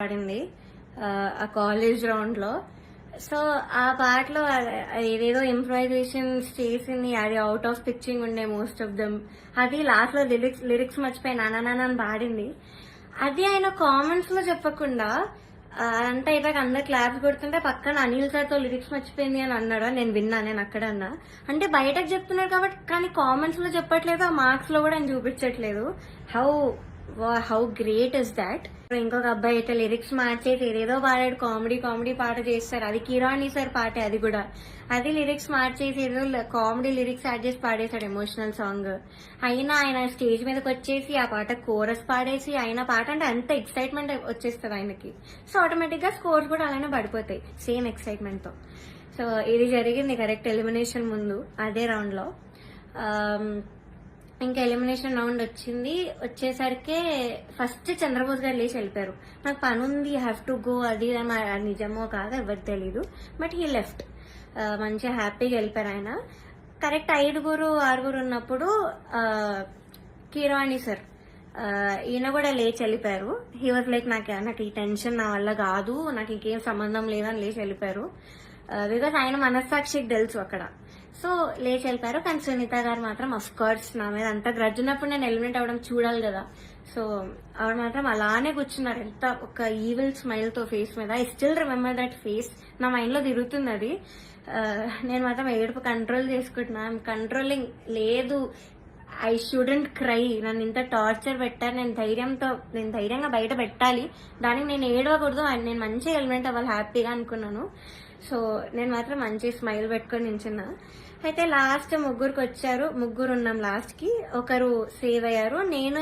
పాడింది ఆ college round లో. సో ఆ పాటలో ఏదేదో ఇంప్రూవైజేషన్స్ చేసింది, అది అవుట్ ఆఫ్ పిచ్చింగ్ ఉండే మోస్ట్ ఆఫ్ దమ్. అది లాస్ట్ లో లిరిక్స్ మర్చిపోయి నానా అని పాడింది. అది ఆయన కామెంట్స్ లో చెప్పకుండా అంతా అయిపోయాక అందరు క్లాప్స్ కొడుతుంటే పక్కన అనిల్ సార్ తో లిరిక్స్ మర్చిపోయింది అని అన్నాడు. నేను విన్నా, నేను అక్కడ అన్నా. అంటే బయటకు చెప్తున్నారు కాబట్టి, కానీ కామెంట్స్ లో చెప్పట్లేదు, ఆ మార్క్స్ లో కూడా ఆయన చూపించట్లేదు. How great is that. ఇంకొక అబ్బాయి అయితే లిరిక్స్ మార్చేసి ఏదేదో పాడాడు, కామెడీ పాట చేస్తారు. అది కిరాణి సార్ పాటే, అది కూడా. అది లిరిక్స్ మార్చేసి ఏదో కామెడీ లిరిక్స్ యాడ్ చేసి పాడేశాడు, ఎమోషనల్ సాంగ్. అయినా ఆయన స్టేజ్ మీదకి వచ్చేసి ఆ పాట కోరస్ పాడేసి, ఆయన పాట అంటే అంత ఎక్సైట్మెంట్ వచ్చేస్తుంది ఆయనకి. సో ఆటోమేటిక్ గా స్కోర్స్ కూడా అలానే పడిపోతాయి సేమ్ ఎక్సైట్మెంట్ తో. సో ఇది జరిగింది కరెక్ట్ ఎలిమినేషన్ ముందు, అదే రౌండ్ లో. ఇంకా ఎలిమినేషన్ రౌండ్ వచ్చేసరికి ఫస్ట్ చంద్రబోస్ గారు లేచి వెళ్ళిపోయారు. నాకు పని ఉంది, హ్యావ్ టు గో, అది నిజమో కాదో ఎవరికి తెలీదు. But he left. మంచిగా హ్యాపీగా వెళ్ళిపోయారు ఆయన. కరెక్ట్ 5-6 ఉన్నప్పుడు కిరాణి సార్ ఈయన కూడా లేచి వెళ్ళిపోయారు. హీ వాజ్ లైక్ నాకు ఈ టెన్షన్ నా వల్ల కాదు, నాకు ఇంకేం సంబంధం లేదని లేచి వెళ్ళిపోయారు. బికాస్ ఆయన మనస్సాక్షికి తెలుసు అక్కడ. సో లేచి వెళ్ళిపోయారు. కానీ సునీత గారు మాత్రం అఫ్ కోర్స్ నా మీద అంత గ్రడ్జ్ ఉన్నప్పుడు నేను ఎలిమినేట్ అవ్వడం చూడాలి కదా. సో ఆవిడ మాత్రం అలానే కూర్చున్నారు, ఎంత ఒక ఈవిల్ స్మైల్ తో ఫేస్ మీద. I still remember that face, నా మైండ్ లో తిరుగుతుంది అది. నేను మాత్రం ఏడుపు కంట్రోల్ చేసుకుంటున్నా. I'm controlling. లేదు, ఐ షుడెంట్ క్రై. నన్ను ఇంత టార్చర్ పెట్టారు, నేను ధైర్యంగా బయట పెట్టాలి, దానికి నేను ఏడవకూడదు, నేను మంచిగా ఎలిమినేట్ అవ్వాలి హ్యాపీగా అనుకున్నాను. సో నేను మాత్రం మంచి స్మైల్ పెట్టుకొని నించున్నా. అయితే లాస్ట్ ముగ్గురికి వచ్చారు, ముగ్గురు ఉన్నాం లాస్ట్ కి. ఒకరు సేవ్ అయ్యారు, నేను